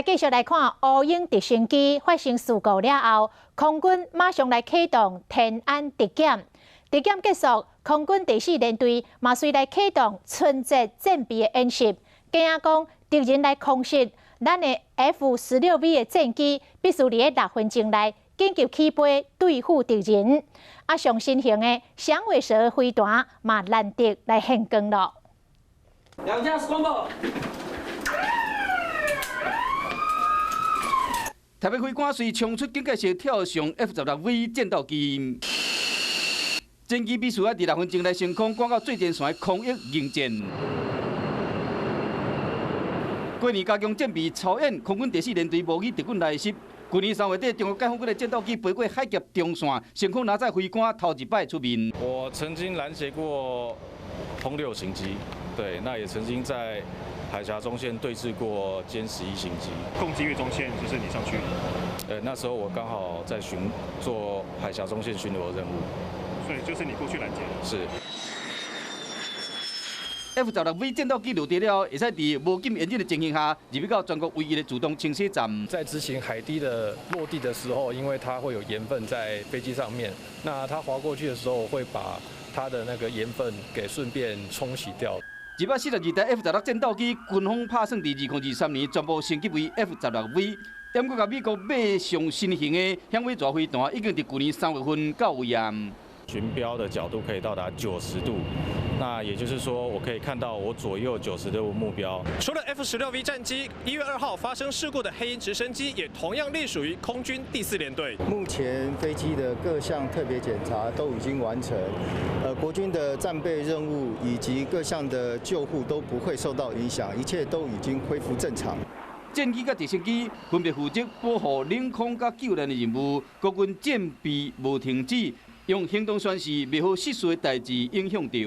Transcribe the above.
继续来看乌鹰直升机发生事故了后，空军马上来启动天安特检。特检结束，空军第4联队嘛随来启动春节战备的演习。惊讲敌人来空袭，咱的 F-16V 的战机必须伫6分钟内紧急起飞对付敌人。上新型的响尾蛇飞弹嘛难得来献光了。2架公布。 台北飞官随冲出警戒线跳上 F-16V 战斗机，战机必须在6分钟内升空，赶到最前线的空域迎战。过年加强战备操演，空军第4联队模拟敌军来袭。去年3月底，中国解放军的战斗机飞过海峡中线，升空拿在飞官头一摆出面。我曾经拦截过通6型机，对，那也曾经在 海峡中线对峙过歼11型机，攻击越中线就是你上去。那时候我刚好在做海峡中线巡逻任务，所以就是你过去拦截。是。F-16V 战斗机落地了，会使伫无禁严禁的情形下，入到全国唯一的自动清洗站。在执行海堤的落地的时候，因为它会有盐分在飞机上面，那它滑过去的时候会把它的那个盐分给顺便冲洗掉。 242台 F-16战斗机，军方拍算伫2023年全部升级为 F-16V。不过，甲美国买上新型的响尾蛇飞弹，已经伫去年3月份到位啊。巡标的角度可以到达90度，那也就是说，我可以看到我左右90度目标。除了 F-16V 战机，1月2号发生事故的黑鹰直升机也同样隶属于空军第4联队。目前飞机的各项特别检查都已经完成，国军的战备任务以及各项的救护都不会受到影响，一切都已经恢复正常。 战机甲直升机分别负责保护领空甲救援的任务，国军战备无停止，用行动宣示，袂好失事的代志影响到。